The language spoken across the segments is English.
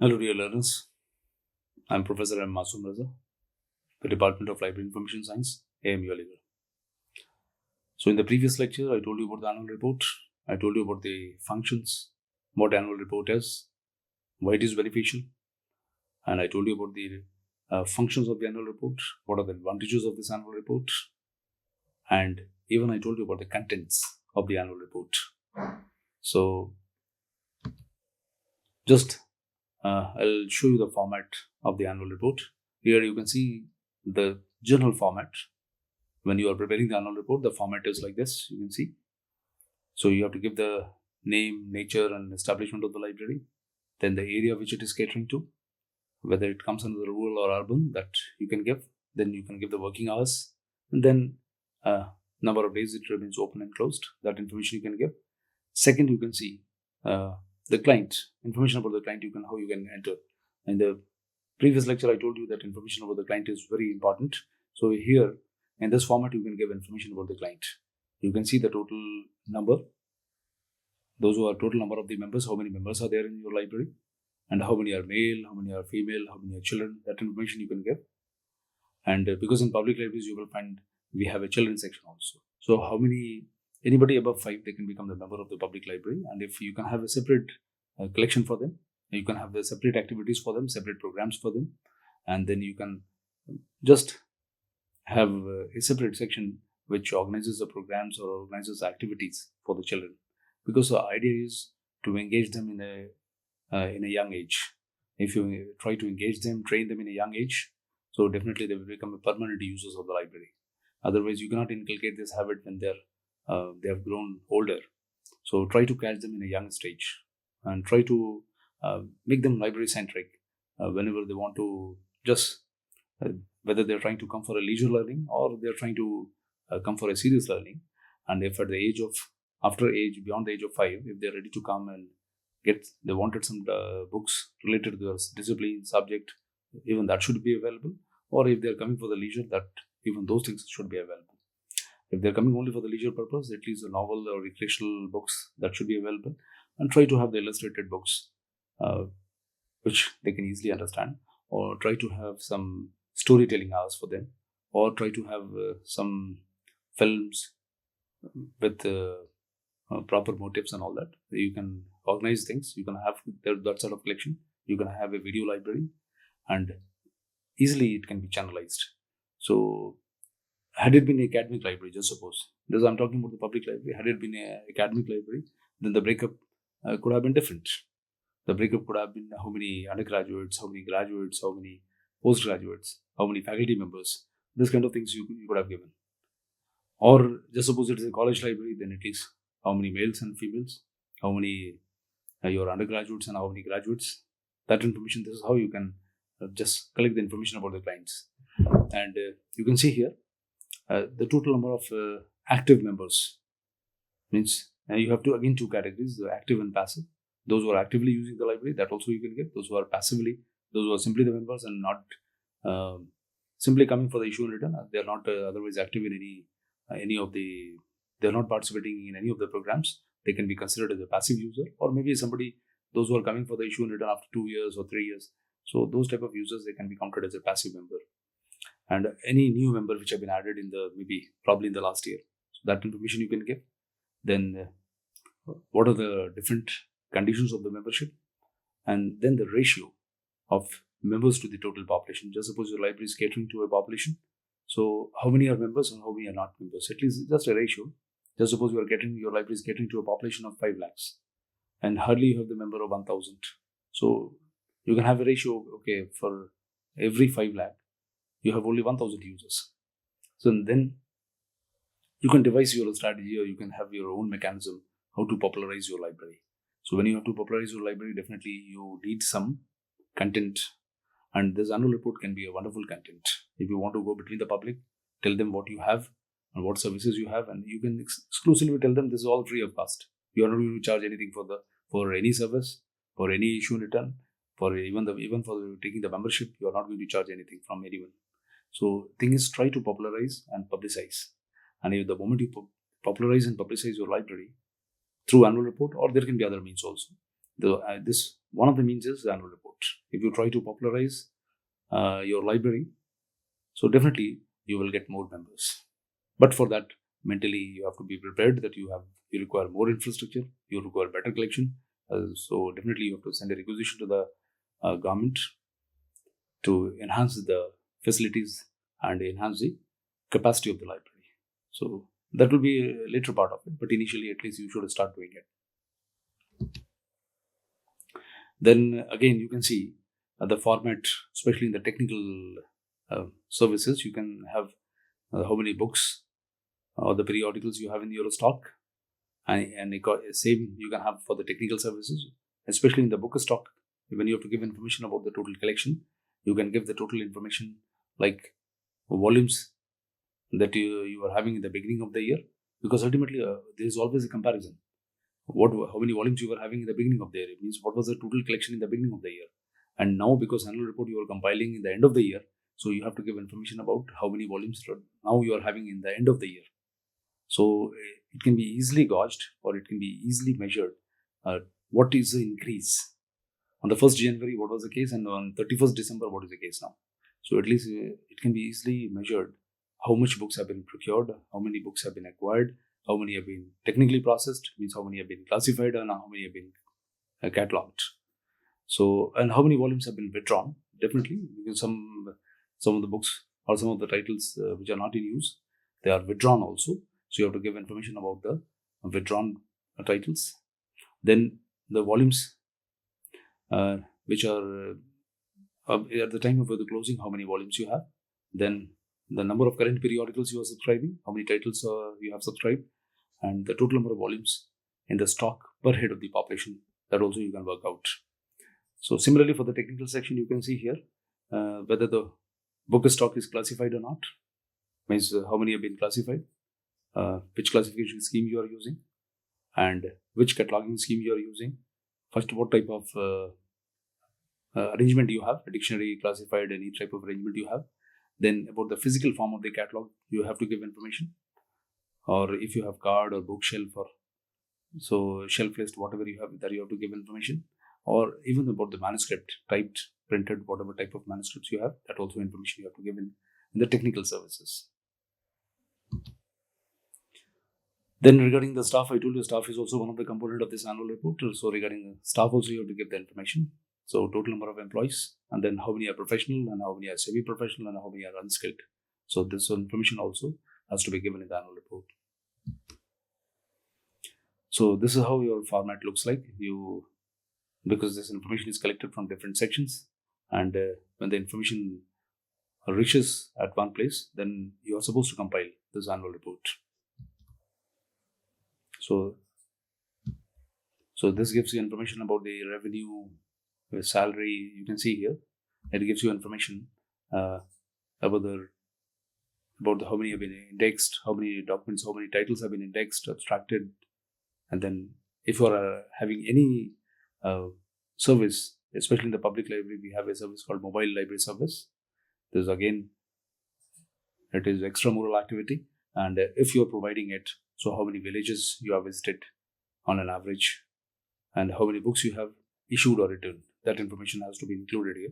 Hello, dear learners. I'm Professor M. Masum Raza, the Department of Library Information Science, AMU Aligarh. So, in the previous lecture, I told you about the annual report. I told you about the functions, what annual report is, why it is beneficial, and I told you about the functions of the annual report, what are the advantages of this annual report, and even I told you about the contents of the annual report. So, just I'll show you the format of the annual report. Here you can see the general format. When you are preparing the annual report, the format is like this, you can see. So you have to give the name, nature, and establishment of the library, then the area which it is catering to, whether it comes under the rural or urban, that you can give. Then you can give the working hours, and then number of days it remains open and closed. That information you can give. Second, you can see the client, information about the client, how you can enter. In the previous lecture, I told you that information about the client is very important. So here, in this format, you can give information about the client. You can see the total number, those who are total number of the members, how many members are there in your library, and how many are male, how many are female, how many are children. That information you can give. And because in public libraries, you will find we have a children section also. So how many, anybody above 5, they can become the member of the public library. And if you can have a separate collection for them, you can have the separate activities for them, separate programs for them, and then you can just have a separate section which organizes the programs or organizes the activities for the children, because the idea is to engage them in a young age. If you try to engage them, train them in a young age, so definitely they will become a permanent users of the library. Otherwise, you cannot inculcate this habit when they have grown older. So try to catch them in a young stage and try to make them library centric whenever they want to just whether they're trying to come for a leisure learning or they're trying to come for a serious learning. And if at the age of beyond the age of 5, if they're ready to come and they wanted some books related to their discipline subject, even that should be available. Or if they're coming for the leisure, that even those things should be available. If they're coming only for the leisure purpose, at least a novel or recreational books that should be available. And try to have the illustrated books which they can easily understand, or try to have some storytelling hours for them, or try to have some films with proper motives and all that. You can organize things, you can have that sort of collection, you can have a video library, and easily it can be channelized. So had it been an academic library, just suppose, because I'm talking about the public library, had it been an academic library, then the breakup could have been different. The breakup could have been how many undergraduates, how many graduates, how many postgraduates, how many faculty members. This kind of things you could have given. Or just suppose it is a college library, then it is how many males and females, how many your undergraduates and how many graduates. That information, this is how you can just collect the information about the clients. And you can see here the total number of active members. Means you have two categories, the active and passive. Those who are actively using the library, that also you can get. Those who are simply the members and not simply coming for the issue and return, they are not otherwise active in any of the, they are not participating in any of the programs, they can be considered as a passive user. Or maybe those who are coming for the issue and return after 2 years or 3 years, so those type of users, they can be counted as a passive member. And any new member which have been added probably in the last year, so that information you can give. Then what are the different conditions of the membership, and then the ratio of members to the total population. Just suppose your library is catering to a population, so how many are members and how many are not members, at least just a ratio. Just suppose your library is catering to a population of 5 lakhs and hardly you have the member of 1000, so you can have a ratio, okay, for every 5 lakh you have only 1000 users. So then you can devise your strategy, or you can have your own mechanism how to popularize your library. So when you have to popularize your library, definitely you need some content, and this annual report can be a wonderful content. If you want to go between the public, tell them what you have and what services you have, and you can exclusively tell them this is all free of cost. You are not going to charge anything for any service, for any issue and return, for even for taking the membership. You are not going to charge anything from anyone. So thing is, try to popularize and publicize. And if the moment you popularize and publicize your library through annual report, or there can be other means also. This one of the means is the annual report. If you try to popularize your library, so definitely you will get more members. But for that, mentally you have to be prepared that you require more infrastructure, you require better collection. So definitely you have to send a requisition to the government to enhance the facilities and enhance the capacity of the library. So that will be a later part of it, but initially at least you should start doing it. Then again, you can see the format, especially in the technical services, you can have how many books or the periodicals you have in your stock, and same you can have for the technical services, especially in the book stock. When you have to give information about the total collection, you can give the total information like volumes that you are having in the beginning of the year, because ultimately there is always a comparison. How many volumes you were having in the beginning of the year, it means what was the total collection in the beginning of the year. And now, because annual report you are compiling in the end of the year, so you have to give information about how many volumes now you are having in the end of the year. So it can be easily gauged, or it can be easily measured what is the increase on the 1st January, what was the case, and on 31st December, what is the case now. So at least it can be easily measured how much books have been procured, how many books have been acquired, how many have been technically processed, means how many have been classified, and how many have been catalogued. So, and how many volumes have been withdrawn. Definitely, because some of the books or some of the titles which are not in use, they are withdrawn also. So you have to give information about the withdrawn titles. Then the volumes which are at the time of the closing, how many volumes you have. Then the number of current periodicals you are subscribing, how many titles you have subscribed, and the total number of volumes in the stock per head of the population. That also you can work out. So similarly, for the technical section, you can see here whether the book stock is classified or not, means how many have been classified, which classification scheme you are using, and which cataloging scheme you are using. First, what type of arrangement you have, a dictionary, classified, any type of arrangement you have. Then about the physical form of the catalog, you have to give information. Or if you have card or bookshelf, or so shelf list, whatever you have, that you have to give information. Or even about the manuscript, typed, printed, whatever type of manuscripts you have, that also information you have to give in the technical services. Then regarding the staff, I told you staff is also one of the component of this annual report. So regarding the staff also, you have to give the information. So total number of employees, and then how many are professional, and how many are semi-professional, and how many are unskilled. So this information also has to be given in the annual report. So this is how your format looks like. Because this information is collected from different sections, and when the information reaches at one place, then you are supposed to compile this annual report. So this gives you information about the revenue, the salary. You can see here it gives you information about how many have been indexed, how many documents, how many titles have been indexed, abstracted. And then if you are having any service, especially in the public library, we have a service called mobile library service. This again, it is extramural activity, and if you are providing it, so how many villages you have visited on an average, and how many books you have issued or returned, that information has to be included here.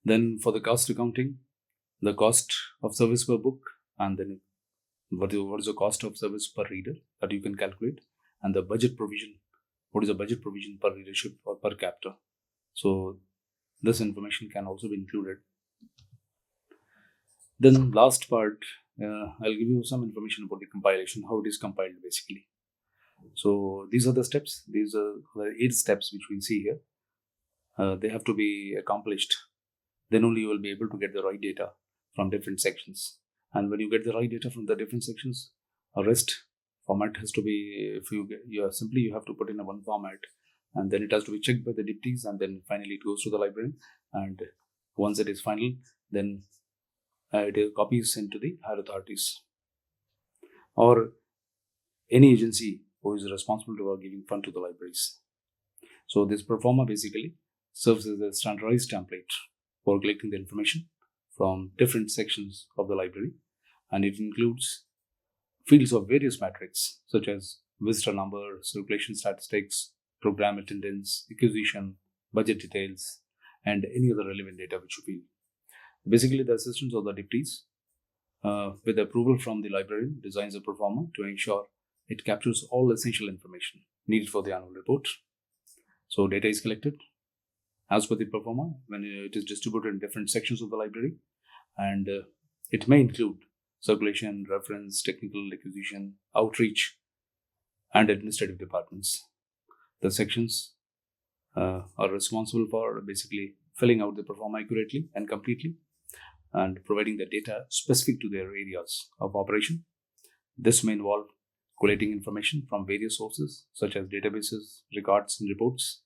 Then for the cost accounting, the cost of service per book, and then what is the cost of service per reader, that you can calculate, and the budget provision, what is the budget provision per readership or per capita. So this information can also be included. Then last part, I'll give you some information about the compilation, how it is compiled basically. So these are the steps. These are the 8 steps which we see here. They have to be accomplished. Then only you will be able to get the right data from different sections. And when you get the right data from the different sections, a rest format has to be, if you have to put in a one format, and then it has to be checked by the deputies, and then finally it goes to the library. And once it is final, then it copies sent to the higher authorities or any agency who is responsible for giving fund to the libraries. So this Proforma basically serves as a standardized template for collecting the information from different sections of the library, and it includes fields of various metrics such as visitor number, circulation statistics, program attendance, acquisition, budget details, and any other relevant data which you feel. Basically, the assistance of the deputies, with approval from the librarian, designs a performer to ensure it captures all essential information needed for the annual report. So data is collected as per the performer when it is distributed in different sections of the library, and it may include circulation, reference, technical, acquisition, outreach, and administrative departments. The sections are responsible for basically filling out the performer accurately and completely and providing the data specific to their areas of operation. This may involve collating information from various sources such as databases, records, and reports.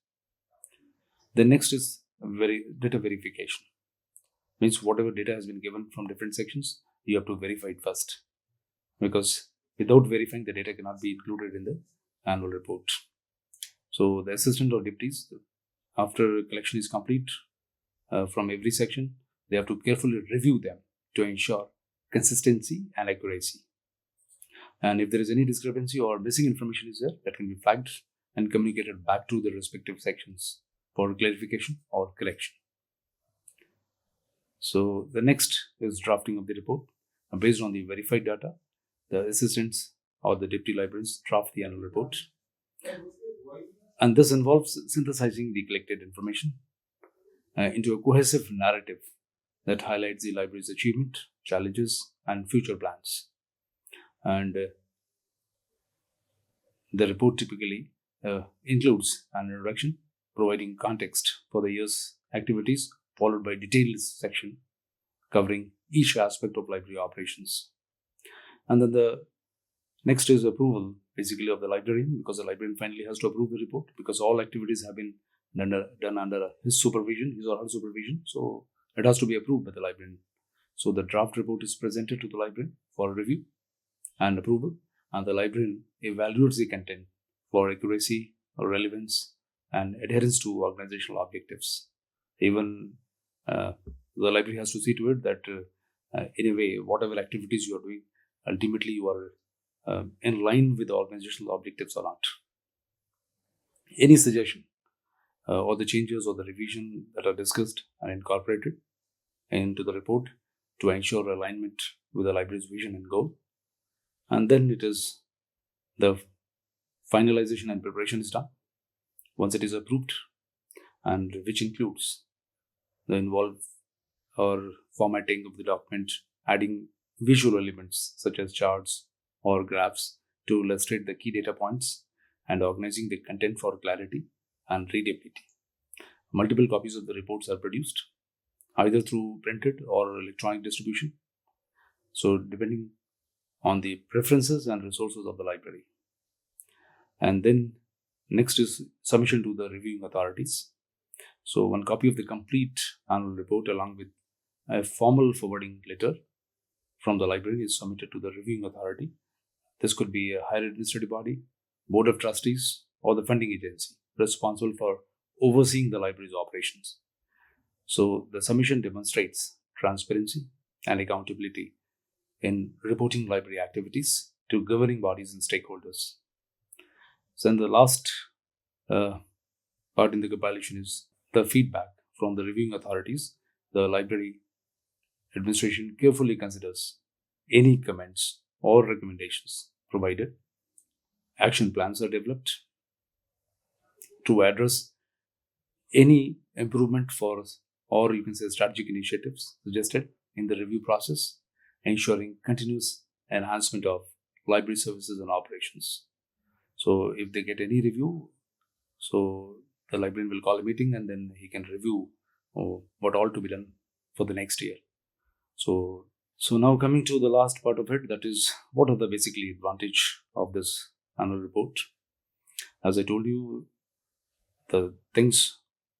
The next is data verification. Means whatever data has been given from different sections, you have to verify it first, because without verifying, the data cannot be included in the annual report. So the assistant or deputies, after collection is complete from every section, they have to carefully review them to ensure consistency and accuracy. And if there is any discrepancy or missing information is there, that can be flagged and communicated back to the respective sections for clarification or correction. So the next is drafting of the report. Based on the verified data, the assistants or the deputy librarians draft the annual report. And this involves synthesizing the collected information into a cohesive narrative that highlights the library's achievement, challenges, and future plans. And the report typically includes an introduction providing context for the year's activities, followed by detailed section covering each aspect of library operations. And then the next is approval basically of the librarian, because the librarian finally has to approve the report, because all activities have been done under his supervision, his or her supervision. So it has to be approved by the librarian. So the draft report is presented to the librarian for review and approval, and the librarian evaluates the content for accuracy, relevance, and adherence to organizational objectives. Even the library has to see to it that in a way, whatever activities you are doing, ultimately you are in line with the organizational objectives or not. Any suggestion or the changes or the revision that are discussed and incorporated into the report to ensure alignment with the library's vision and goal. And then it is the finalization and preparation is done once it is approved, and which includes the involved or formatting of the document, adding visual elements such as charts or graphs to illustrate the key data points, and organizing the content for clarity and readability. Multiple copies of the reports are produced either through printed or electronic distribution, so depending on the preferences and resources of the library. And then next is submission to the reviewing authorities. So one copy of the complete annual report along with a formal forwarding letter from the library is submitted to the reviewing authority. This could be a higher administrative body, board of trustees, or the funding agency responsible for overseeing the library's operations. So the submission demonstrates transparency and accountability in reporting library activities to governing bodies and stakeholders. So then the last part in the compilation is the feedback from the reviewing authorities. The library administration carefully considers any comments or recommendations provided. Action plans are developed to address any improvement for, or you can say strategic initiatives suggested in the review process, ensuring continuous enhancement of library services and operations. So if they get any review, so the librarian will call a meeting and then he can review what all to be done for the next year. So now coming to the last part of it, that is what are the basically advantage of this annual report. As I told you, the things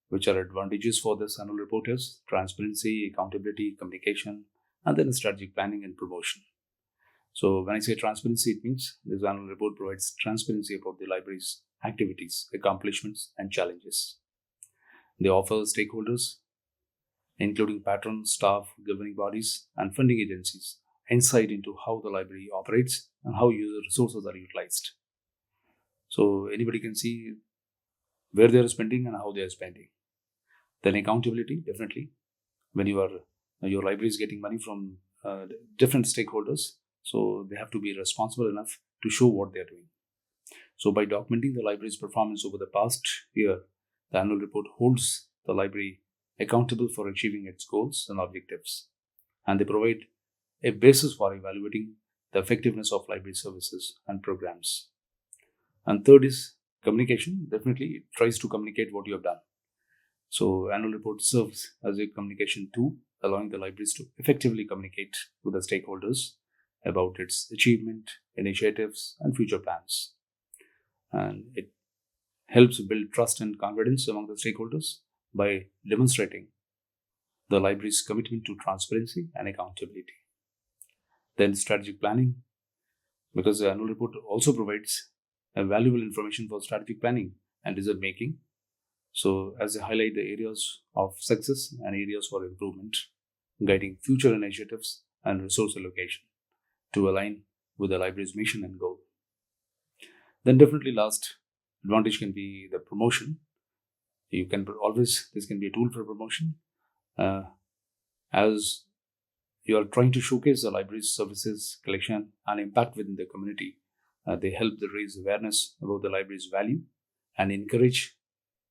which are advantages for this annual report is transparency, accountability, communication, and then strategic planning and promotion. So when I say transparency, it means this annual report provides transparency about the library's activities, accomplishments, and challenges. They offer stakeholders, including patrons, staff, governing bodies, and funding agencies, insight into how the library operates and how user resources are utilized. So anybody can see where they are spending and how they are spending. Then accountability, definitely. When your library is getting money from different stakeholders, so they have to be responsible enough to show what they are doing. So by documenting the library's performance over the past year, the annual report holds the library accountable for achieving its goals and objectives, and they provide a basis for evaluating the effectiveness of library services and programs. And third is communication. Definitely, it tries to communicate what you have done. So annual report serves as a communication tool, allowing the libraries to effectively communicate with the stakeholders about its achievement, initiatives, and future plans. And it helps build trust and confidence among the stakeholders by demonstrating the library's commitment to transparency and accountability. Then strategic planning, because the annual report also provides valuable information for strategic planning and decision making. So as they highlight the areas of success and areas for improvement, guiding future initiatives and resource allocation to align with the library's mission and goal. Then definitely last advantage can be the promotion. You can always, this can be a tool for promotion. As you are trying to showcase the library's services, collection, and impact within the community, they help to raise awareness about the library's value and encourage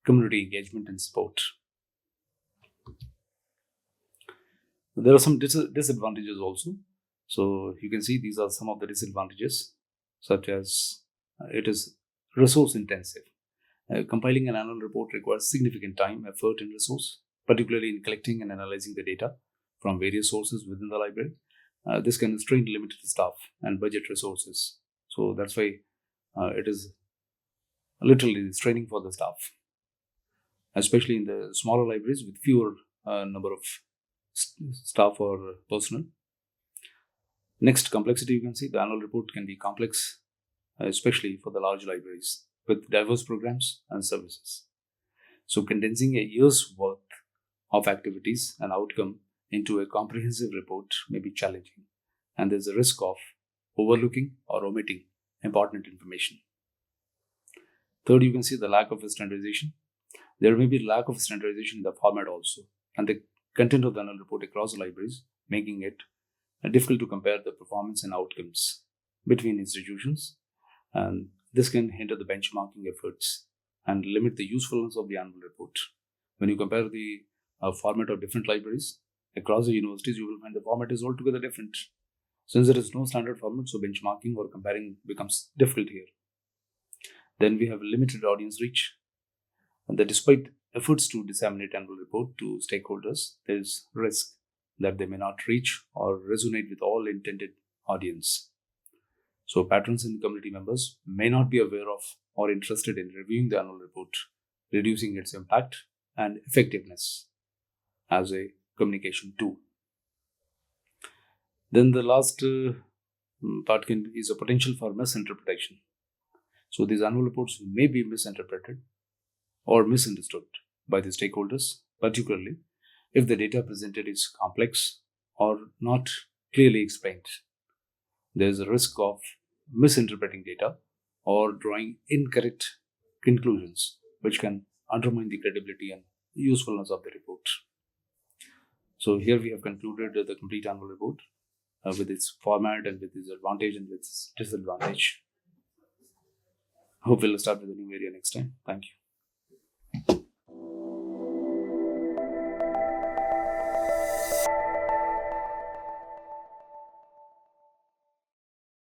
community engagement and support. There are some disadvantages also. So you can see these are some of the disadvantages, such as it is resource intensive. Compiling an annual report requires significant time, effort, and resource, particularly in collecting and analyzing the data from various sources within the library. This can strain limited staff and budget resources. So that's why it is literally straining for the staff, especially in the smaller libraries with fewer number of staff or personnel. Next, complexity. You can see the annual report can be complex, especially for the large libraries with diverse programs and services. So condensing a year's worth of activities and outcome into a comprehensive report may be challenging, and there's a risk of overlooking or omitting important information. Third, you can see the lack of standardization. There may be lack of standardization in the format also, and the content of the annual report across the libraries, making it difficult to compare the performance and outcomes between institutions, and this can hinder the benchmarking efforts and limit the usefulness of the annual report. When you compare the format of different libraries across the universities, you will find the format is altogether different. Since there is no standard format, so benchmarking or comparing becomes difficult here. Then we have limited audience reach, and that despite efforts to disseminate annual report to stakeholders, there is risk that they may not reach or resonate with all intended audience. So patrons and community members may not be aware of or interested in reviewing the annual report, reducing its impact and effectiveness as a communication tool. Then the last part is a potential for misinterpretation. So these annual reports may be misinterpreted or misunderstood by the stakeholders, particularly if the data presented is complex or not clearly explained. There is a risk of misinterpreting data or drawing incorrect conclusions, which can undermine the credibility and usefulness of the report. So here we have concluded the complete annual report with its format and with its advantage and with its disadvantage. Hope we'll start with a new area next time. Thank you.